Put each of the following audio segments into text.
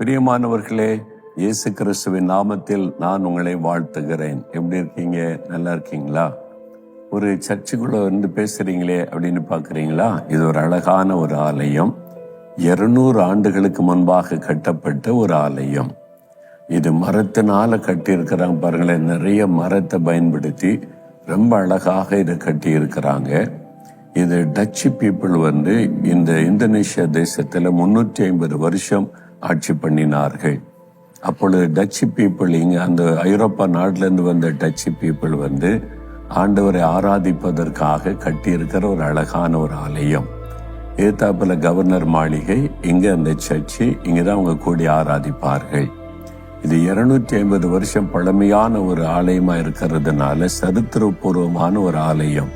பிரியமானவர்களே, இயேசு கிறிஸ்துவின் நாமத்தில் நான் உங்களை வாழ்த்துகிறேன். எப்படி இருக்கீங்க? நல்லா இருக்கீங்களா? ஒரு சர்ச்சுக்குள்ள பேசுறீங்களே அப்படின்னு பாக்குறீங்களா? இது ஒரு அழகான ஒரு ஆலயம். 200 ஆண்டுகளுக்கு முன்பாக கட்டப்பட்ட ஒரு ஆலயம். இது மரத்தினால கட்டி இருக்கிறாங்க. பாருங்களேன், நிறைய மரத்தை பயன்படுத்தி ரொம்ப அழகாக இதை கட்டி இருக்கிறாங்க. இது டச்சு பீப்புள் இந்த இந்தோனேஷியா தேசத்துல 350 வருஷம் ஆட்சி பண்ணினார்கள். அப்பொழுது டச்சு பீப்புள் அந்த ஐரோப்பா நாட்டில இருந்து வந்த டச்சு பீப்புள் ஆண்டவரை ஆராதிப்பதற்காக கட்டி இருக்கிற ஒரு அழகான ஒரு ஆலயம். ஏத்தாப்புல கவர்னர் மாளிகை, இங்க அந்த சர்ச்சு, இங்கதான் அவங்க கூடி ஆராதிப்பார்கள். இது 250 வருஷம் பழமையான ஒரு ஆலயமா இருக்கிறதுனால சரித்திரபூர்வமான ஒரு ஆலயம்.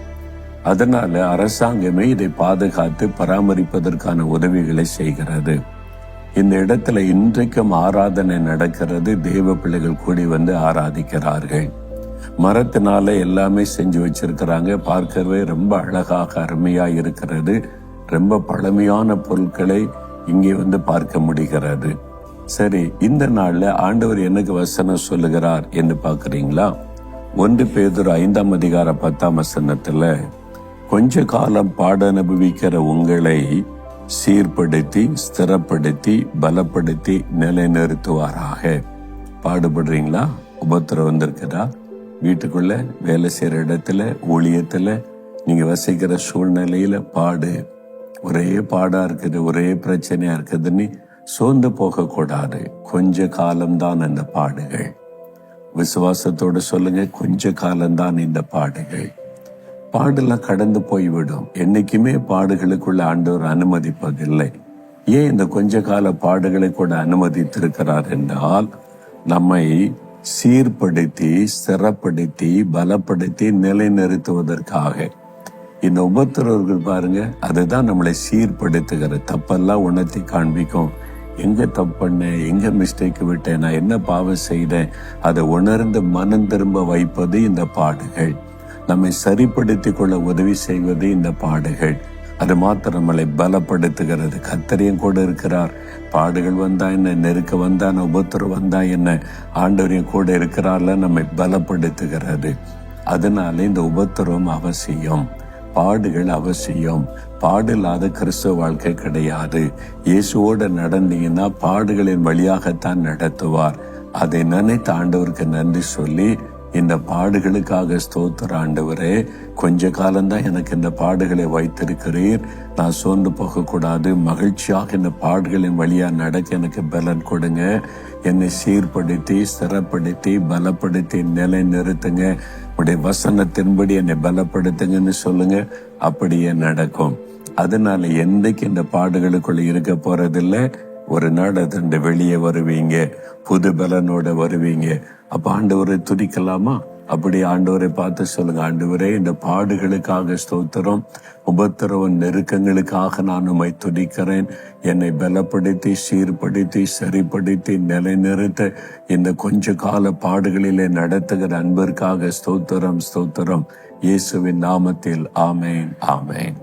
அதனால அரசாங்கமே இதை பாதுகாத்து பராமரிப்பதற்கான உதவிகளை செய்கிறது. இந்த இடத்துல இன்றைக்கும் ஆராதனை நடக்கிறது. தேவ பிள்ளைகள் கூடி ஆராதிக்கிறார்கள். மரத்தினால எல்லாமே செஞ்சு வச்சிருக்கிறாங்க. பார்க்கவே ரொம்ப அழகாக அருமையா இருக்கிறது. ரொம்ப பழமையான பொருட்களை இங்கே பார்க்க முடிகிறது. சரி, இந்த நாள்ல ஆண்டவர் எனக்கு வசனம் சொல்லுகிறார் என்று பாக்குறீங்களா? 1 பேதுரு 5ஆம் அதிகாரம் 10ஆம் வசனத்துல, கொஞ்ச காலம் பாட அனுபவிக்கிற உங்களை சீர்படுத்தி ஸ்திரப்படுத்தி பலப்படுத்தி நிலைநிறுத்துவாராக. பாடுபடுறீங்களா? உபத்திரம் வந்திருக்குதா? வீட்டுக்குள்ள, வேலை செய்யற இடத்துல, ஊழியத்துல, நீங்க வசிக்கிற சூழ்நிலையில ஒரே பாடா இருக்குது, ஒரே பிரச்சனையா இருக்குதுன்னு சோர்ந்து போக கூடாது. கொஞ்ச காலம்தான் அந்த பாடுகள். விசுவாசத்தோட சொல்லுங்க, கொஞ்ச காலம்தான் இந்த பாடுகள். பாடெல்லாம் கடந்து போய்விடும். என்னைக்குமே பாடுகளுக்குள்ள ஆண்டவர் அனுமதிப்பதில்லை. ஏன் இந்த கொஞ்ச கால பாடுகளை கூட அனுமதித்திருக்கிறார் என்றால், நம்மை சீர்படுத்தி ஸ்திரப்படுத்தி பலப்படுத்தி நிலைநிறுத்துவதற்காக. இந்த உபத்திரவர்கள் பாருங்க, அதுதான் நம்மளை சீர்படுத்துகிற. தப்பெல்லாம் உணர்த்தி காண்பிக்கும். எங்க தப்பு பண்ணேன், எங்க மிஸ்டேக் விட்டேன், நான் என்ன பாவம் செய்தேன், அதை உணர்ந்து மனம் திரும்ப வைப்பது இந்த பாடுகள். நம்மை சரிப்படுத்தி கொள்ள உதவி செய்வது இந்த பாடுகள். அது மாத்திரம் நம்மளை பலப்படுத்துகிறது. கர்த்தரையும் கூட இருக்கிறார். பாடுகள் வந்தா என்ன, நெருக்க வந்தா என்ன, உபத்திரம் வந்தா என்ன, ஆண்டவரையும் கூட இருக்கிறார்ல, நம்மை பலப்படுத்துகிறது. அதனால இந்த உபத்திரம் அவசியம், பாடுகள் அவசியம். பாடில்லாத கிறிஸ்துவ வாழ்க்கை கிடையாது. இயேசுவோட நடந்தீங்கன்னா பாடுகளின் வழியாகத்தான் நடத்துவார். அதை நினைத்து ஆண்டவருக்கு நன்றி சொல்லி, இந்த பாடுகளுக்காக ஸ்தோத்திர ஆண்டவரே, கொஞ்ச காலம்தான் எனக்கு இந்த பாடுகளை வைத்திருக்கிறீர். நான் சோர்ந்து போகக்கூடாது. மகிழ்ச்சியாக இந்த பாடுகளின் வழியா நடக்க எனக்கு பலன் கொடுங்க. என்னை சீர்படுத்தி ஸ்திரப்படுத்தி பலப்படுத்தி நிலை நிறுத்துங்க. உடைய வசனத்தின்படி என்னை பலப்படுத்துங்கன்னு சொல்லுங்க. அப்படியே நடக்கும். அதனால என்றைக்கு இந்த பாடுகளுக்குள்ள இருக்க போறதில்லை. ஒரு நாள் அதண்டு வெளியே வருவீங்க, புது பலனோட வருவீங்க. அப்ப ஆண்டவரை துதிக்கலாமா? அப்படி ஆண்டவரை பார்த்து சொல்லுங்க, ஆண்டவரே, இந்த பாடுகளுக்காக ஸ்தோத்திரம், உபத்திரவ நெருக்கங்களுக்காக நான் உம்மை துதிக்கிறேன். என்னை பலப்படுத்தி சீர்படுத்தி சரிப்படுத்தி நிலைநிறுத்த இந்த கொஞ்ச கால பாடுகளிலே நடத்துகிற அன்பிற்காக ஸ்தோத்திரம் ஸ்தோத்திரம். இயேசுவின் நாமத்தில் ஆமேன் ஆமேன்.